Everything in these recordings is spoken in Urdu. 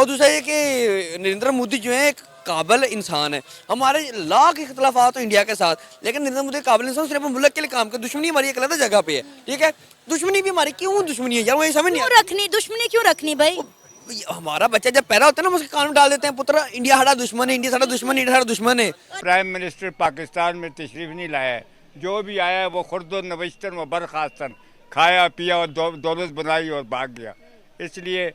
اور دوسرا یہ کہ نریندر مودی جو ہے ایک قابل انسان ہے. ہمارے لاکھ اختلافات ہیں انڈیا کے ساتھ, لیکن نریندر مودی قابل انسان صرف ملک کے لیے کام کرے. دشمنی ہماری ایک علیحدہ جگہ پہ ہے, ٹھیک ہے. دشمنی بھی ہماری کیوں دشمنی ہے یار, وہ یہ سمجھ نہیں کیوں آتی. رکھنی دشمنی کیوں رکھنی بھائی؟ ہمارا بچہ جب پیدا ہوتا ہے نا, ہم اس کے کان میں ڈال دیتے ہیں پتر انڈیا ہمارا دشمن ہے, انڈیا ہمارا دشمن ہے, انڈیا ہمارا دشمن ہے. پرائم منسٹر پاکستان میں تشریف نہیں لایا ہے. جو بھی آیا ہے وہ خرد و نوشتن و برخاستن, کھایا پیا اور دولت بنائی اور بھاگ گیا. اس لیے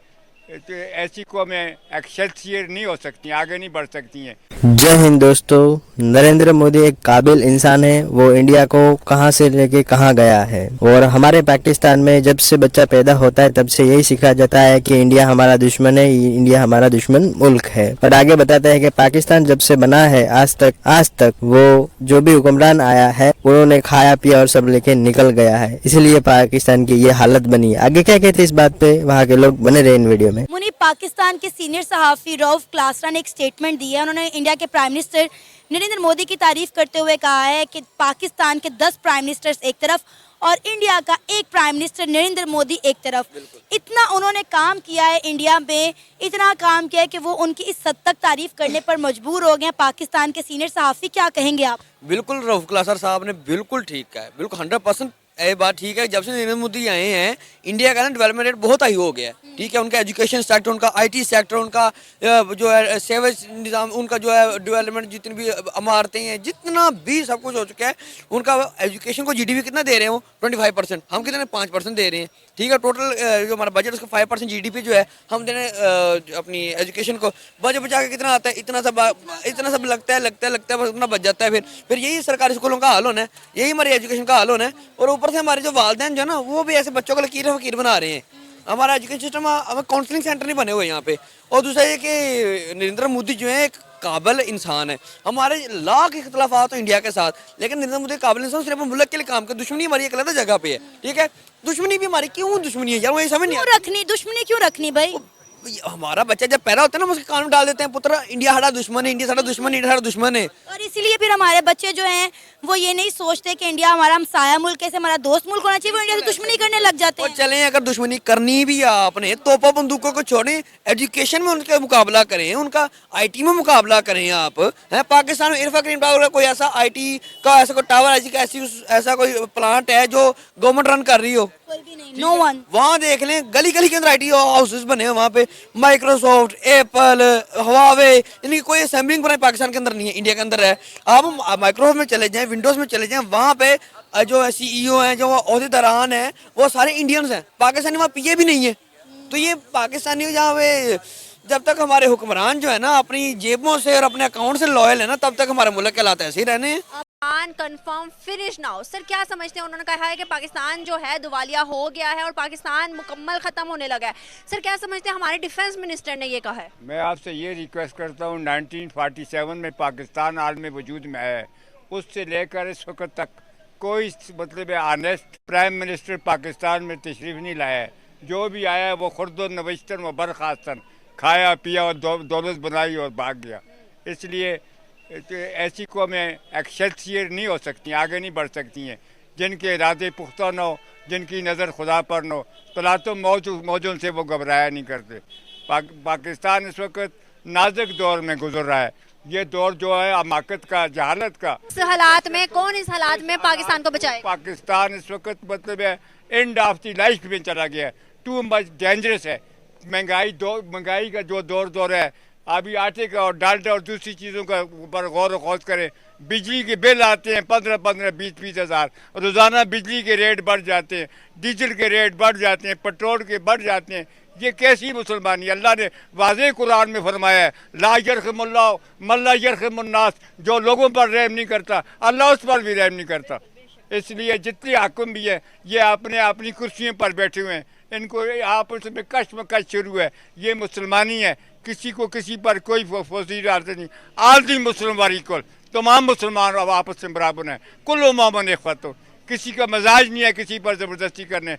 ایسی قومیں ایکسلسیئر نہیں ہو سکتی, آگے نہیں بڑھ سکتی ہیں. جے ہند دوستو. نریندر مودی ایک قابل انسان ہے. وہ انڈیا کو کہاں سے لے کے کہاں گیا ہے, اور ہمارے پاکستان میں جب سے بچہ پیدا ہوتا ہے تب سے یہی سکھا جاتا ہے کہ انڈیا ہمارا دشمن ہے, انڈیا ہمارا دشمن ملک ہے. اور آگے بتاتا ہے کہ پاکستان جب سے بنا ہے آج تک وہ جو بھی حکمران آیا ہے انہوں نے کھایا پیا اور سب لے کے نکل گیا ہے, اس لیے پاکستان کی یہ حالت بنی ہے. آگے کیا کہتے ہیں اس بات پہ, وہاں کے لوگ بنے رہے ان ویڈیو میں. منی پاکستان کے سینئر صحافی روف کلاسرا نے ایک سٹیٹمنٹ دی ہے. انہوں نے انڈیا کے پرائم منسٹر نریندر مودی کی تعریف کرتے ہوئے کہا ہے کہ پاکستان کے 10 پرائم منسٹرز ایک طرف اور انڈیا کا ایک پرائم منسٹر نریندر مودی ایک طرف. اتنا انہوں نے کام کیا ہے انڈیا میں, اتنا کام کیا ہے کہ وہ ان کی اس حد تک تعریف کرنے پر مجبور ہو گئے ہیں. پاکستان کے سینئر صحافی, کیا کہیں گے آپ؟ بالکل روف کلاسر صاحب نے بالکل ٹھیک کہا ہے, بالکل 100% یہ بات ٹھیک ہے. جب سے نریندر مودی آئے ہیں انڈیا کا نا ڈیولپمنٹ ریٹ بہت ہائی ہو گیا ہے, ٹھیک ہے. ان کا ایجوکیشن سیکٹر, ان کا آئی ٹی سیکٹر, ان کا جو ہے سیویج نظام, ان کا جو ہے ڈیولپمنٹ, جتنی بھی عمارتیں ہیں, جتنا بھی سب کچھ ہو چکا ہے. ان کا ایجوکیشن کو جی ڈی پی کتنا دے رہے ہیں وہ 25%, ہم کتنے 5% دے رہے ہیں, ٹھیک ہے. ٹوٹل جو ہمارا بجٹ اس کا 5% جی ڈی پی جو ہے ہم دے رہے ہیں اپنی ایجوکیشن کو. بچ بچا کے کتنا آتا ہے, اتنا سب لگتا ہے بس اتنا بچ جاتا ہے. پھر یہی سرکاری اسکولوں کا حال ہونا ہے, یہی ہماری ایجوکیشن کا حال ہونا ہے. اور اوپر سے ہمارے جو والدین جو ہے نا وہ بھی ایسے بچوں کو لکیر فقیر بنا رہے ہیں. ہمارا ایجوکیشن سسٹم, ہمیں کاؤنسلنگ سینٹر نہیں بنے ہوئے یہاں پہ. اور دوسرا یہ کہ نریندر مودی جو ہے ایک قابل انسان ہے. ہمارے لاکھ اختلافات ہیں انڈیا کے ساتھ, لیکن نریندر مودی قابل انسان صرف ملک کے لیے کام کرے. دشمنی ہماری ایک علیحدہ جگہ پہ ہے, ٹھیک ہے. دشمنی بھی ہماری کیوں دشمنی ہے یار, وہ یہ سمجھ نہیں کیوں رکھنی دشمنی کیوں رکھنی بھائی؟ ہمارا بچہ جب پیدا ہوتا ہے نا, ہم اس کے کان میں ڈال دیتے ہیں پتر انڈیا ہمارا دشمن ہے, انڈیا ہمارا دشمن ہے, انڈیا ہمارا دشمن ہے. اور اسی لیے پھر ہمارے بچے جو ہیں وہ یہ نہیں سوچتے کہ انڈیا ہمارا ہمسایہ ملک ہے, ہمارا دوست ملک ہونا چاہیے, وہ انڈیا سے دشمنی کرنے لگ جاتے اور ہیں. چلیں اگر دشمنی کرنی بھی ہے آپ نے, توپا بندوقوں کو چھوڑیں, ایجوکیشن میں ان کا مقابلہ کریں, ان کا آئی ٹی میں مقابلہ کریں. آپ پاکستان میں عرفا کریم ٹاور کوئی ایسا آئی ٹی کا ایسا کوئی ٹاور ایسا کوئی پلانٹ ہے جو گورنمنٹ رن کر رہی ہو, کوئی بھی نہیں, نو ون. وہاں دیکھ لیں گلی گلی کے اندر آئی ٹی ہاؤسز بنے ہیں. وہاں پہ مائکروسافٹ, ایپل, ہواوے, ان کی کوئی اسمبلنگ بنائی پاکستان کے اندر نہیں ہے, انڈیا کے اندر ہے. آپ مائکروسافٹ میں چلے جائیں, ونڈوز میں چلے جائیں, وہاں پہ جو سی ای او ہیں, جو عہدیداران ہیں, وہ سارے انڈینز ہیں. پاکستانی وہاں پی اے بھی نہیں ہے. تو یہ پاکستانی جہاں پہ جب تک ہمارے حکمران جو ہے نا اپنی جیبوں سے اور اپنے اکاؤنٹ سے لوئل ہے نا, تب تک ہمارے ملک کے حالات ایسے ہی رہنے ہیں. Confirm finish now. سر کیا سمجھتے ہیں, انہوں نے کہا ہے کہ پاکستان جو ہے دوالیا ہو گیا ہے اور پاکستان مکمل ختم ہونے لگا ہے. سر کیا سمجھتے ہیں, ہمارے ڈیفنس منسٹر نے یہ کہا ہے. میں آپ سے یہ ریکویسٹ کرتا ہوں, 1947 میں پاکستان عالم وجود میں ہے, اس سے لے کر اس وقت تک کوئی مطلب آنیسٹ پرائم منسٹر پاکستان میں تشریف نہیں لایا ہے. جو بھی آیا ہے وہ خرد و نوشتن و برخاستن, کھایا پیا اور دولت بنائی اور بھاگ گیا. اس لیے ایسی قومیں ایکسلسیئر نہیں ہو سکتی, آگے نہیں بڑھ سکتی ہیں. جن کے ارادے پختہ نہ ہو, جن کی نظر خدا پر نہ ہو, پلاتوں موجوں سے وہ گھبرایا نہیں کرتے. پاکستان اس وقت نازک دور میں گزر رہا ہے. یہ دور جو ہے حماقت کا, جہالت کا. اس حالات میں کون اس حالات میں پاکستان کو بچائے؟ پاکستان اس وقت مطلب ہے اینڈ آف دی لائف میں چلا گیا ہے, ٹو مچ ڈینجرس ہے. مہنگائی کا جو دور ہے, ابھی آٹے کا اور ڈالڈا اور دوسری چیزوں کا اوپر غور و خوض کریں. بجلی کے بل آتے ہیں 15-20 ہزار, روزانہ بجلی کے ریٹ بڑھ جاتے ہیں, ڈیزل کے ریٹ بڑھ جاتے ہیں, پیٹرول کے بڑھ جاتے ہیں. یہ کیسی مسلمانی؟ اللہ نے واضح قرآن میں فرمایا ہے, لا یرحم اللہ من لا یرحم الناس. جو لوگوں پر رحم نہیں کرتا, اللہ اس پر بھی رحم نہیں کرتا. اس لیے جتنے حاکم بھی ہیں یہ اپنی کرسیوں پر بیٹھے ہوئے ہیں, ان کو آپس میں کشمکش شروع ہے. یہ مسلمانی ہے, کسی کو کسی پر کوئی فضیل حالت نہیں. عالمی مسلم واریکل, تمام مسلمان اب آپس میں برابر ہیں. کل مومن اخوت, کسی کا مزاج نہیں ہے کسی پر زبردستی کرنے.